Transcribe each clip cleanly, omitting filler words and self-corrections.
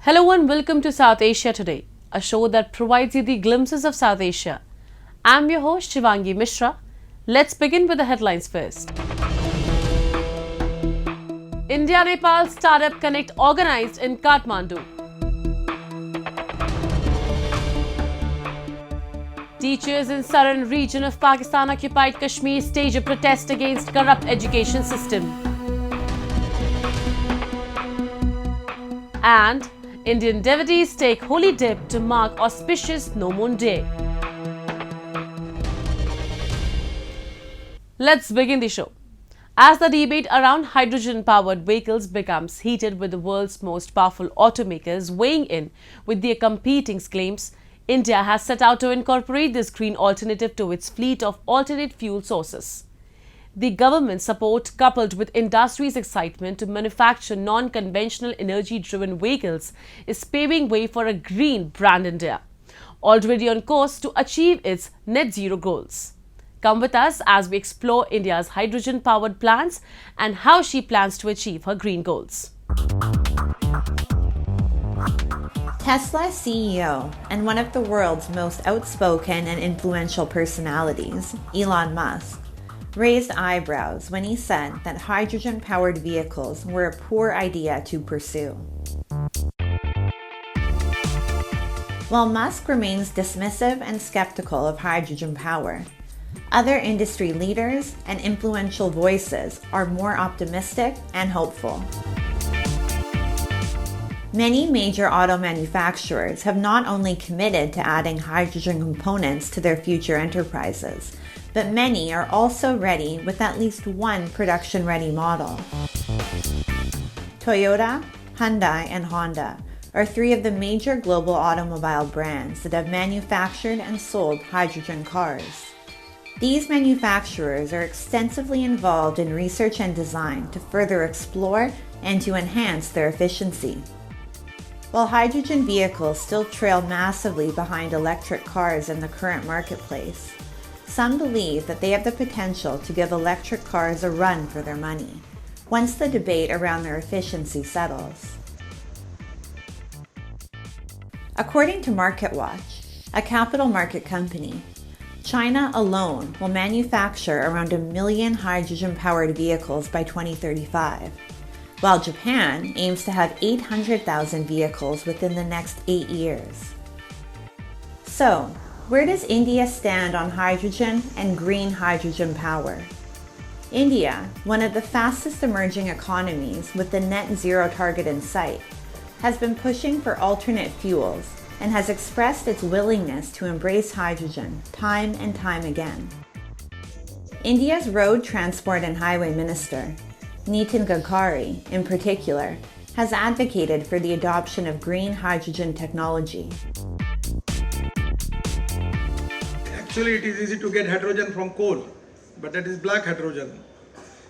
Hello and welcome to South Asia Today, a show that provides you the glimpses of South Asia. I'm your host Shivangi Mishra. Let's begin with the headlines first. India-Nepal Startup Connect organized in Kathmandu. Teachers in southern region of Pakistan-occupied Kashmir stage a protest against corrupt education system. And Indian devotees take holy dip to mark auspicious No Moon Day. Let's begin the show. As the debate around hydrogen-powered vehicles becomes heated with the world's most powerful automakers weighing in with their competing claims, India has set out to incorporate this green alternative to its fleet of alternate fuel sources. The government support, coupled with industry's excitement to manufacture non-conventional energy-driven vehicles, is paving way for a green brand India, already on course to achieve its net zero goals. Come with us as we explore India's hydrogen-powered plans and how she plans to achieve her green goals. Tesla CEO and one of the world's most outspoken and influential personalities, Elon Musk, raised eyebrows when he said that hydrogen-powered vehicles were a poor idea to pursue. While Musk remains dismissive and skeptical of hydrogen power, other industry leaders and influential voices are more optimistic and hopeful. Many major auto manufacturers have not only committed to adding hydrogen components to their future enterprises, but many are also ready with at least one production-ready model. Toyota, Hyundai, and Honda are three of the major global automobile brands that have manufactured and sold hydrogen cars. These manufacturers are extensively involved in research and design to further explore and to enhance their efficiency. While hydrogen vehicles still trail massively behind electric cars in the current marketplace, some believe that they have the potential to give electric cars a run for their money, once the debate around their efficiency settles. According to MarketWatch, a capital market company, China alone will manufacture around 1 million hydrogen-powered vehicles by 2035, while Japan aims to have 800,000 vehicles within the next 8 years. So, where does India stand on hydrogen and green hydrogen power? India, one of the fastest emerging economies with the net zero target in sight, has been pushing for alternate fuels and has expressed its willingness to embrace hydrogen time and time again. India's Road Transport and Highway Minister, Nitin Gadkari, in particular, has advocated for the adoption of green hydrogen technology. Actually, it is easy to get hydrogen from coal, but that is black hydrogen.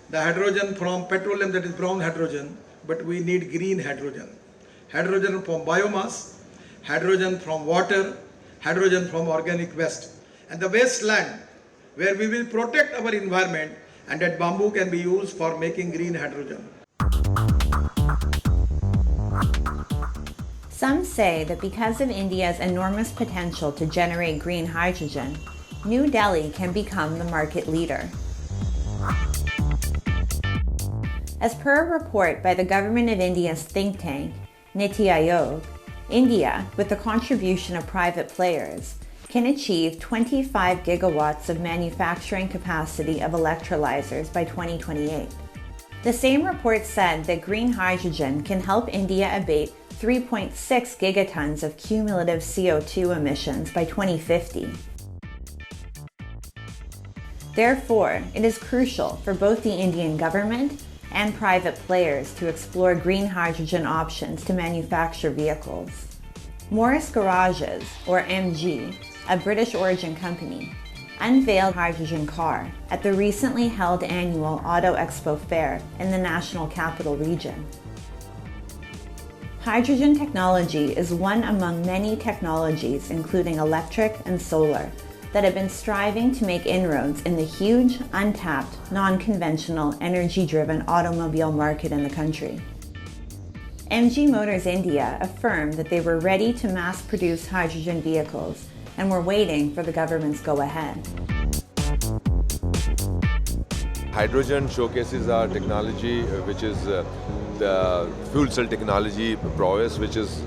The hydrogen from petroleum, that is brown hydrogen, but we need green hydrogen. Hydrogen from biomass, hydrogen from water, hydrogen from organic waste. And the wasteland, where we will protect our environment, and that bamboo can be used for making green hydrogen. Some say that because of India's enormous potential to generate green hydrogen, New Delhi can become the market leader. As per a report by the Government of India's think tank, Niti Aayog, India, with the contribution of private players, can achieve 25 gigawatts of manufacturing capacity of electrolyzers by 2028. The same report said that green hydrogen can help India abate 3.6 gigatons of cumulative CO2 emissions by 2050. Therefore, it is crucial for both the Indian government and private players to explore green hydrogen options to manufacture vehicles. Morris Garages, or MG, a British origin company, unveiled a hydrogen car at the recently held annual Auto Expo Fair in the National Capital Region. Hydrogen technology is one among many technologies, including electric and solar, that have been striving to make inroads in the huge, untapped, non-conventional, energy-driven automobile market in the country. MG Motors India affirmed that they were ready to mass produce hydrogen vehicles and were waiting for the government's go-ahead. Hydrogen showcases our technology, which is the fuel cell technology prowess, which is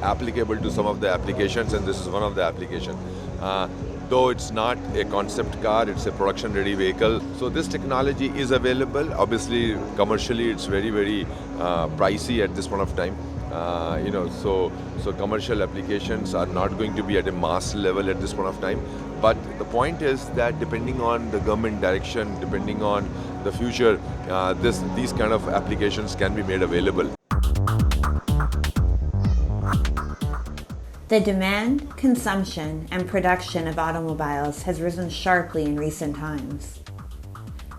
applicable to some of the applications, and this is one of the applications. Though it's not a concept car, it's a production-ready vehicle. So this technology is available. Obviously, commercially, it's very, very pricey at this point of time. So commercial applications are not going to be at a mass level at this point of time. But the point is that depending on the government direction, depending on the future, these kind of applications can be made available. The demand, consumption, and production of automobiles has risen sharply in recent times.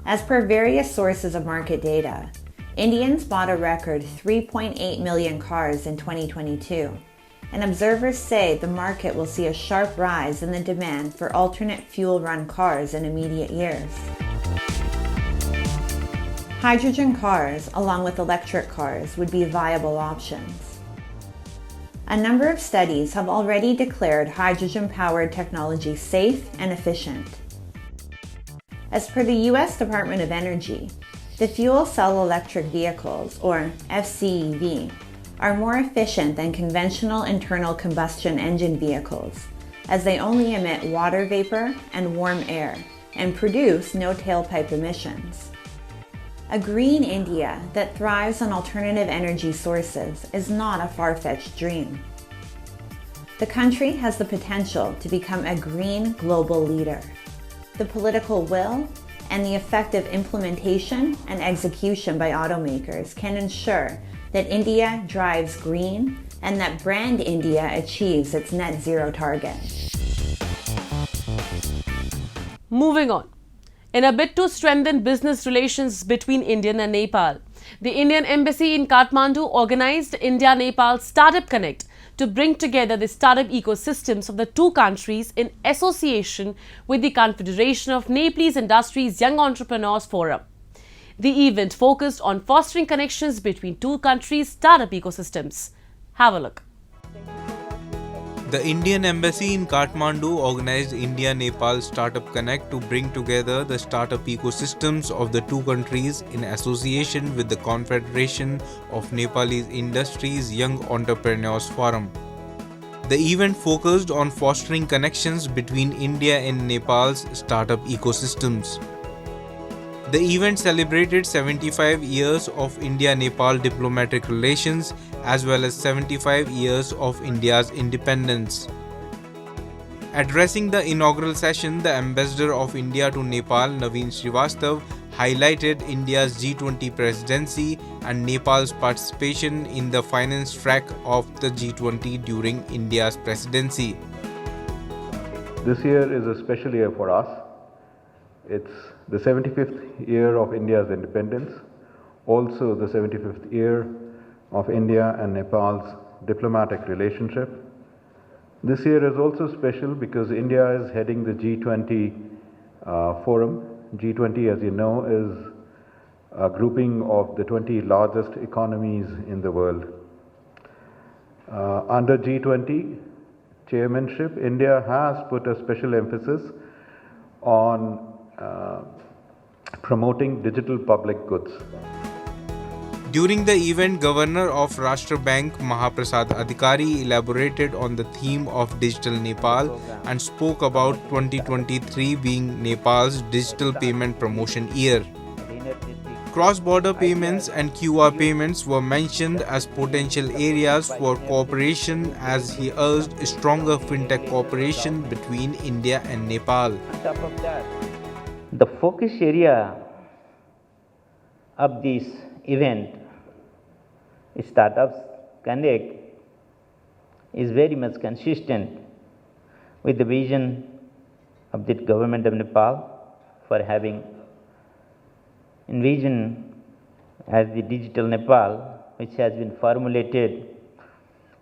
As per various sources of market data, Indians bought a record 3.8 million cars in 2022, and observers say the market will see a sharp rise in the demand for alternate fuel-run cars in immediate years. Hydrogen cars, along with electric cars, would be viable options. A number of studies have already declared hydrogen-powered technology safe and efficient. As per the U.S. Department of Energy, the fuel cell electric vehicles, or FCEV, are more efficient than conventional internal combustion engine vehicles, as they only emit water vapor and warm air and produce no tailpipe emissions. A green India that thrives on alternative energy sources is not a far-fetched dream. The country has the potential to become a green global leader. The political will and the effective implementation and execution by automakers can ensure that India drives green and that brand India achieves its net zero target. Moving on. In a bid to strengthen business relations between India and Nepal, the Indian Embassy in Kathmandu organized India-Nepal Startup Connect to bring together the startup ecosystems of the two countries in association with the Confederation of Nepalese Industries Young Entrepreneurs Forum. The event focused on fostering connections between two countries' startup ecosystems. Have a look. The Indian Embassy in Kathmandu organized India-Nepal Startup Connect to bring together the startup ecosystems of the two countries in association with the Confederation of Nepalese Industries Young Entrepreneurs Forum. The event focused on fostering connections between India and Nepal's startup ecosystems. The event celebrated 75 years of India-Nepal diplomatic relations as well as 75 years of India's independence. Addressing the inaugural session, the Ambassador of India to Nepal, Naveen Srivastav, highlighted India's G20 presidency and Nepal's participation in the finance track of the G20 during India's presidency. This year is a special year for us. It's the 75th year of India's independence, also the 75th year of India and Nepal's diplomatic relationship. This year is also special because India is heading the G20 forum. G20, as you know, is a grouping of the 20 largest economies in the world. Under G20 chairmanship, India has put a special emphasis on promoting digital public goods. During the event, Governor of Rashtra Bank Mahaprasad Adhikari elaborated on the theme of Digital Nepal and spoke about 2023 being Nepal's digital payment promotion year. Cross-border payments and QR payments were mentioned as potential areas for cooperation as he urged stronger fintech cooperation between India and Nepal. The focus area of this event, Startups Connect, is very much consistent with the vision of the government of Nepal for having envisioned as the Digital Nepal, which has been formulated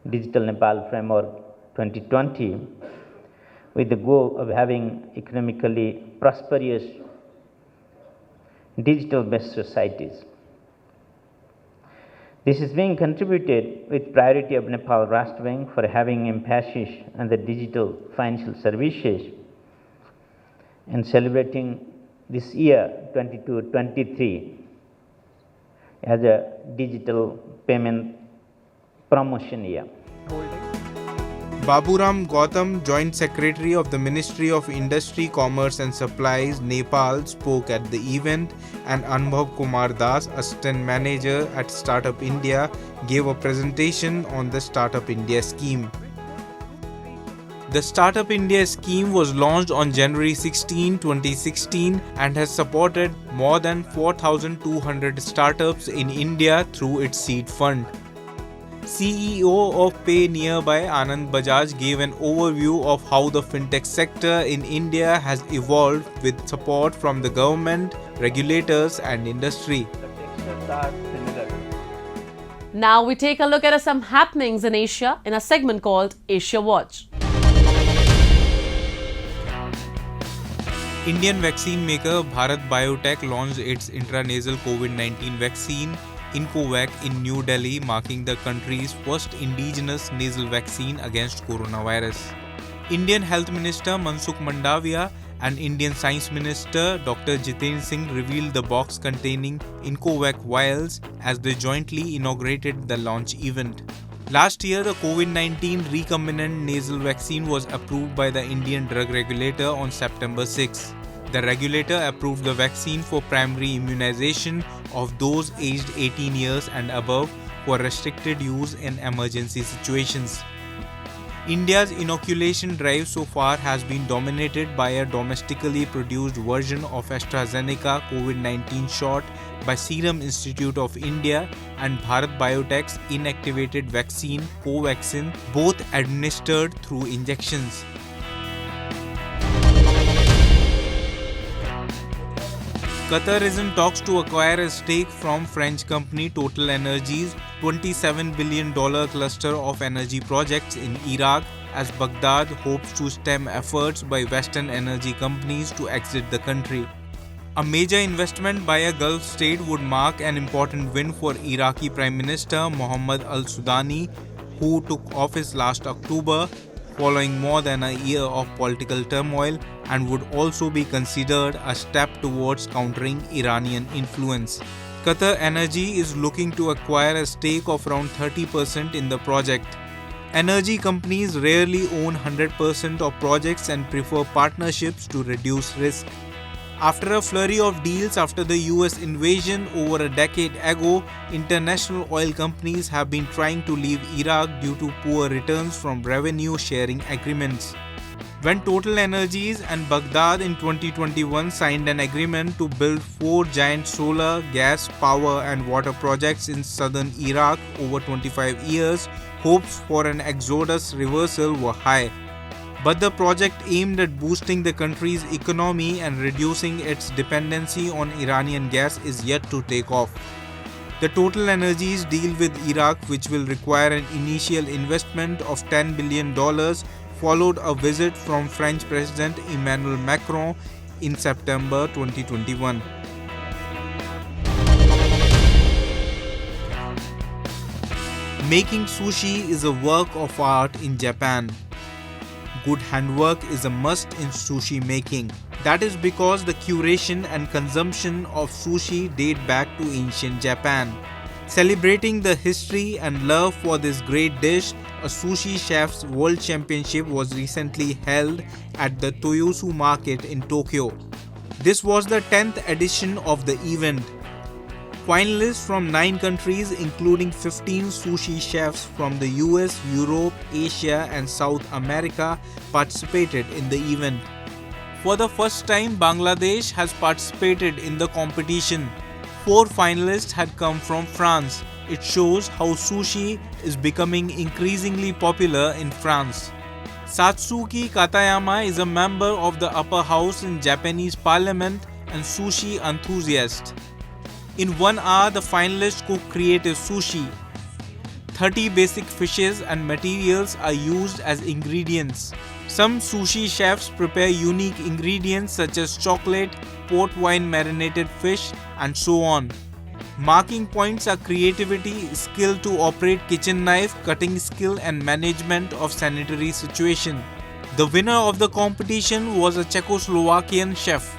Digital Nepal Framework 2020, with the goal of having economically prosperous digital-based societies. This is being contributed with priority of Nepal Rashtra Bank for having emphasis on the digital financial services and celebrating this year 22-23 as a digital payment promotion year. Baburam Gautam, Joint Secretary of the Ministry of Industry, Commerce and Supplies, Nepal, spoke at the event, and Anubhav Kumar Das, Assistant Manager at Startup India, gave a presentation on the Startup India scheme. The Startup India scheme was launched on January 16, 2016 and has supported more than 4,200 startups in India through its seed fund. CEO of Pay Nearby, Anand Bajaj, gave an overview of how the fintech sector in India has evolved with support from the government, regulators and industry. Now we take a look at some happenings in Asia in a segment called Asia Watch. Indian vaccine maker Bharat Biotech launched its intranasal COVID-19 vaccine Incovac in New Delhi, marking the country's first indigenous nasal vaccine against coronavirus. Indian Health Minister Mansukh Mandavia and Indian Science Minister Dr. Jitendra Singh revealed the box containing Incovac vials as they jointly inaugurated the launch event. Last year, the COVID-19 recombinant nasal vaccine was approved by the Indian drug regulator on September 6. The regulator approved the vaccine for primary immunization of those aged 18 years and above for restricted use in emergency situations. India's inoculation drive so far has been dominated by a domestically produced version of AstraZeneca COVID-19 shot by Serum Institute of India and Bharat Biotech's inactivated vaccine Covaxin, both administered through injections. Qatar is in talks to acquire a stake from French company Total Energies' $27 billion cluster of energy projects in Iraq as Baghdad hopes to stem efforts by Western energy companies to exit the country. A major investment by a Gulf state would mark an important win for Iraqi Prime Minister Mohammad al-Sudani, who took office last October following more than a year of political turmoil, and would also be considered a step towards countering Iranian influence. Qatar Energy is looking to acquire a stake of around 30% in the project. Energy companies rarely own 100% of projects and prefer partnerships to reduce risk. After a flurry of deals after the US invasion over a decade ago, international oil companies have been trying to leave Iraq due to poor returns from revenue sharing agreements. When Total Energies and Baghdad in 2021 signed an agreement to build 4 giant solar, gas, power and water projects in southern Iraq over 25 years, hopes for an exodus reversal were high. But the project aimed at boosting the country's economy and reducing its dependency on Iranian gas is yet to take off. The Total Energies deal with Iraq, which will require an initial investment of $10 billion, followed a visit from French President Emmanuel Macron in September 2021. Making sushi is a work of art in Japan. Good handwork is a must in sushi making. That is because the curation and consumption of sushi date back to ancient Japan. Celebrating the history and love for this great dish, a sushi chef's world championship was recently held at the Toyosu market in Tokyo. This was the 10th edition of the event. Finalists from 9 countries, including 15 sushi chefs from the US, Europe, Asia, and South America, participated in the event. For the first time, Bangladesh has participated in the competition. 4 finalists had come from France. It shows how sushi is becoming increasingly popular in France. Satsuki Katayama is a member of the upper house in Japanese parliament and sushi enthusiast. In 1 hour, the finalists cook creative sushi. 30 basic fishes and materials are used as ingredients. Some sushi chefs prepare unique ingredients such as chocolate, port wine marinated fish, and so on. Marking points are creativity, skill to operate kitchen knife, cutting skill and management of sanitary situation. The winner of the competition was a Czechoslovakian chef.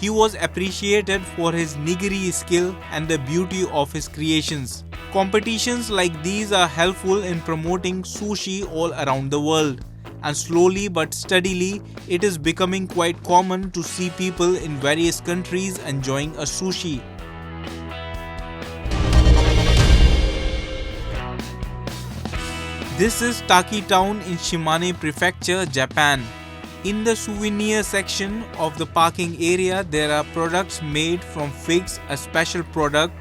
He was appreciated for his nigiri skill and the beauty of his creations. Competitions like these are helpful in promoting sushi all around the world. And slowly but steadily, it is becoming quite common to see people in various countries enjoying a sushi. This is Taki Town in Shimane Prefecture, Japan. In the souvenir section of the parking area, there are products made from figs, a special product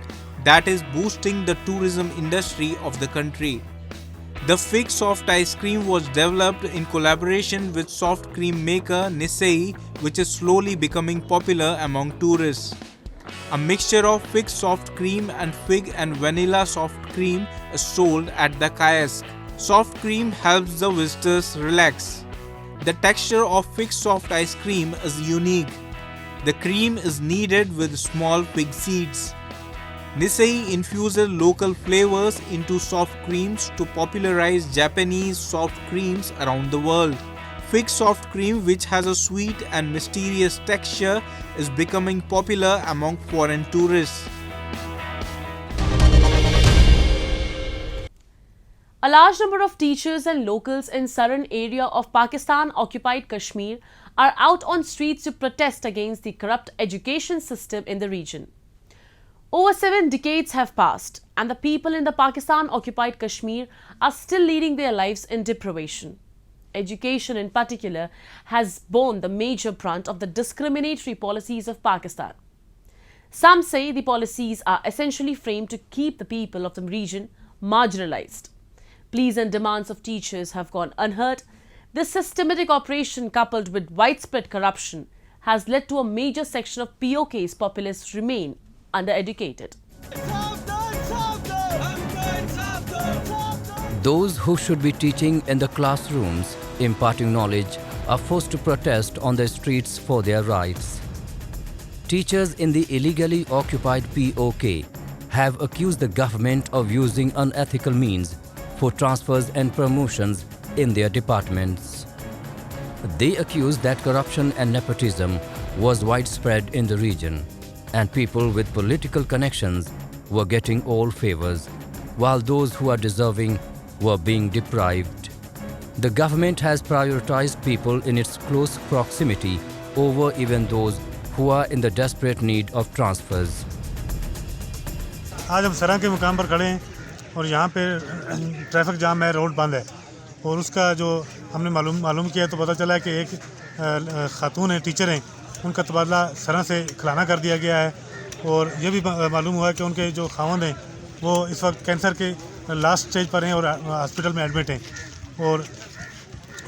that is boosting the tourism industry of the country. The fig soft ice cream was developed in collaboration with soft cream maker Nisei, which is slowly becoming popular among tourists. A mixture of fig soft cream and fig and vanilla soft cream is sold at the kiosk. Soft cream helps the visitors relax. The texture of fig soft ice cream is unique. The cream is kneaded with small fig seeds. Nisei infuses local flavors into soft creams to popularize Japanese soft creams around the world. Fig soft cream, which has a sweet and mysterious texture, is becoming popular among foreign tourists. A large number of teachers and locals in southern area of Pakistan-occupied Kashmir are out on streets to protest against the corrupt education system in the region. Over 7 decades have passed and the people in the Pakistan-occupied Kashmir are still leading their lives in deprivation. Education in particular has borne the major brunt of the discriminatory policies of Pakistan. Some say the policies are essentially framed to keep the people of the region marginalized. Pleas and demands of teachers have gone unheard. This systematic operation, coupled with widespread corruption, has led to a major section of POK's populace remain undereducated. Those who should be teaching in the classrooms, imparting knowledge, are forced to protest on the streets for their rights. Teachers in the illegally occupied POK have accused the government of using unethical means for transfers and promotions in their departments. They accuse that corruption and nepotism was widespread in the region, and people with political connections were getting all favors, while those who are deserving were being deprived. The government has prioritized people in its close proximity over even those who are in the desperate need of transfers. आज हम सरा के मुकाम पर खड़े हैं और यहाँ पे ट्रैफिक जाम है, रोड बंद है और उसका जो हमने मालूम किया तो पता चला कि एक खातून है, टीचर हैं, उनका तबादला सरा से खिलाना कर दिया गया है और ये भी मालूम हुआ कि उनके जो खावंद हैं वो इस वक्त कैंसर के लास्ट स्टेज पर हैं और हॉस्पिटल में एडमिट हैं और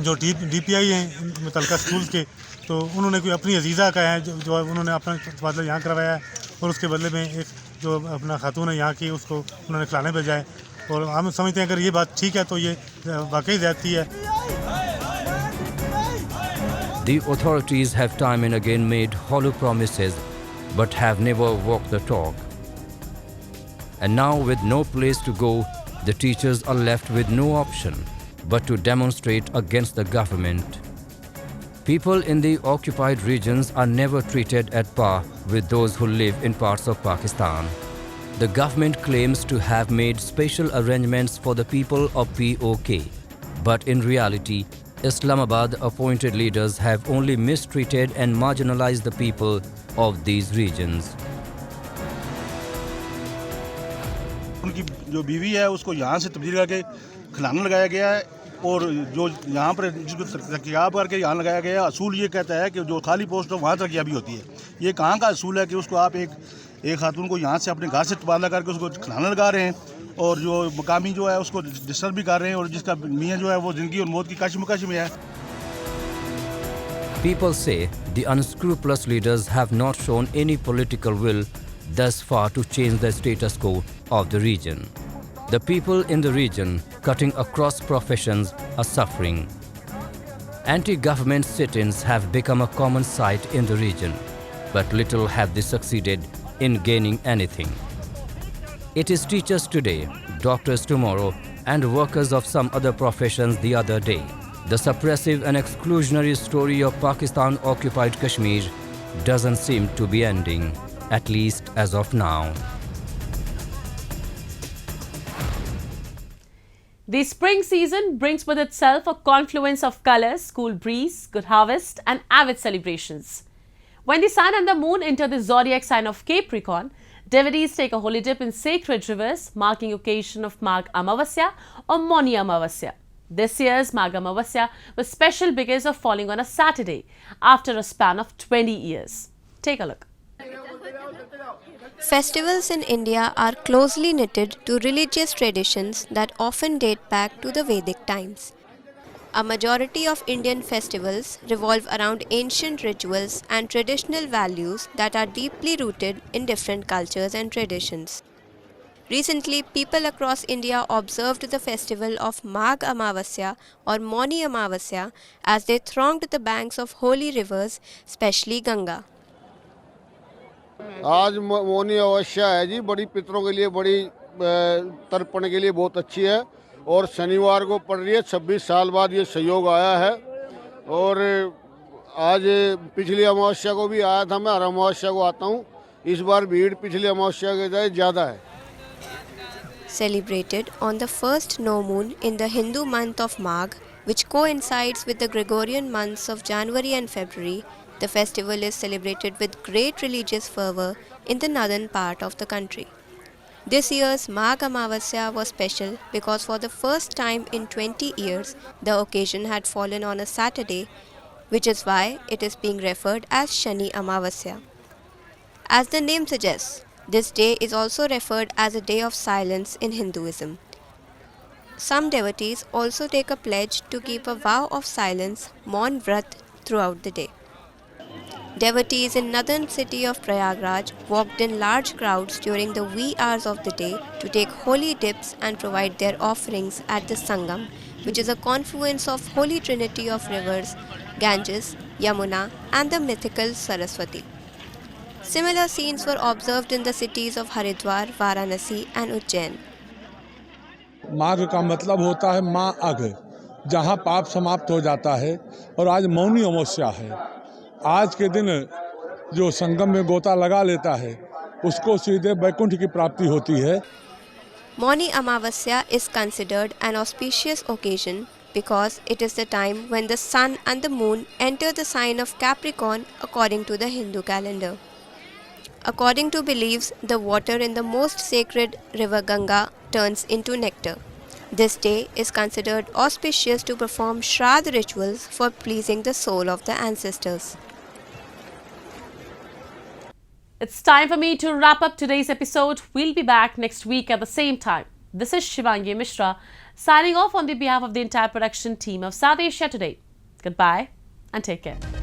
जो DPI हैं मुतल्लिका स्कूल्स के, तो उन्होंने कोई अपनी अजीज़ा का है जो उन्होंने अपना तबादला यहाँ करवाया है और उसके बदले में एक जो अपना खातून है यहाँ की उसको उन्होंने खिलाने भेजा है और हम समझते हैं अगर ये बात ठीक है तो ये वाकई ज़्यादती है. The authorities have time and again made hollow promises but have never walked the talk. And now, with no place to go, the teachers are left with no option but to demonstrate against the government. People in the occupied regions are never treated at par with those who live in parts of Pakistan. The government claims to have made special arrangements for the people of POK, but in reality, Islamabad appointed leaders have only mistreated and marginalized the people of these regions. उनकी जो बीवी है उसको यहाँ से तब्दील करके खिलाना लगाया गया है और जो यहाँ पर जिसको तरक्याब करके यहाँ लगाया गया है, असूल ये कहता है कि जो खाली पोस्ट हो वहाँ तरक्याबी होती है. ये कहाँ का असूल है कि उसको आप एक खातून को यहाँ से अपने घर से तबादला करके उसको खिलाना लगा रहे हैं और जो मकामी जो है उसको डिस्टर्ब भी कर रहे हैं और जिसका मियाँ जो है वो ज़िंदगी और मौत की कश्मकश में है. People say the unscrupulous leaders have not shown any political will thus far to change the status quo of the region. The people in the region, cutting across professions, are suffering. Anti-government sit-ins have become a common sight in the region, but little have they succeeded in gaining anything. It is teachers today, doctors tomorrow, and workers of some other professions the other day. The suppressive and exclusionary story of Pakistan-occupied Kashmir doesn't seem to be ending, at least as of now. The spring season brings with itself a confluence of colors, cool breeze, good harvest, and avid celebrations. When the sun and the moon enter the zodiac sign of Capricorn, devotees take a holy dip in sacred rivers, marking occasion of Magh Amavasya or Mauni Amavasya. This year's Magh Amavasya was special because of falling on a Saturday after a span of 20 years. Take a look. Festivals in India are closely knitted to religious traditions that often date back to the Vedic times. A majority of Indian festivals revolve around ancient rituals and traditional values that are deeply rooted in different cultures and traditions. Recently, people across India observed the festival of Magh Amavasya or Mauni Amavasya as they thronged the banks of holy rivers, especially Ganga. आज मौनी अमावस्या है जी, बड़ी पितरों के लिए बड़ी तर्पण के लिए बहुत अच्छी है और शनिवार को पड़ रही है। 26 साल बाद ये संयोग आया है और आज पिछली अमावस्या को भी आया था। मैं हर अमावस्या को आता हूँ, इस बार भीड़ पिछली अमावस्या के चाहे ज़्यादा है। Celebrated on the first no moon in the Hindu month of Magh, which coincides with the Gregorian months of January and February, the festival is celebrated with great religious fervor in the northern part of the country. This year's Magh Amavasya was special because for the first time in 20 years, the occasion had fallen on a Saturday, which is why it is being referred as Shani Amavasya. As the name suggests, this day is also referred as a day of silence in Hinduism. Some devotees also take a pledge to keep a vow of silence, Maun Vrat, throughout the day. Devotees in northern city of Prayagraj walked in large crowds during the wee hours of the day to take holy dips and provide their offerings at the Sangam, which is a confluence of holy trinity of rivers Ganges, Yamuna and the mythical Saraswati. Similar scenes were observed in the cities of Haridwar, Varanasi and Ujjain. माघ का मतलब होता है माँ अघ, जहाँ पाप समाप्त हो जाता है और आज मौनी अमावस्या है। आज के दिन जो संगम में गोता लगा लेता है उसको सीधे वैकुंठ की प्राप्ति होती है। Mauni Amavasya is considered an auspicious occasion because it is the time when the sun and the moon enter the sign of Capricorn according to the Hindu calendar. According to beliefs, the water in the most sacred river Ganga turns into nectar. This day is considered auspicious to perform Shraddh rituals for pleasing the soul of the ancestors. It's time for me to wrap up today's episode. We'll be back next week at the same time. This is Shivangi Mishra signing off on the behalf of the entire production team of South Asia Today. Goodbye and take care.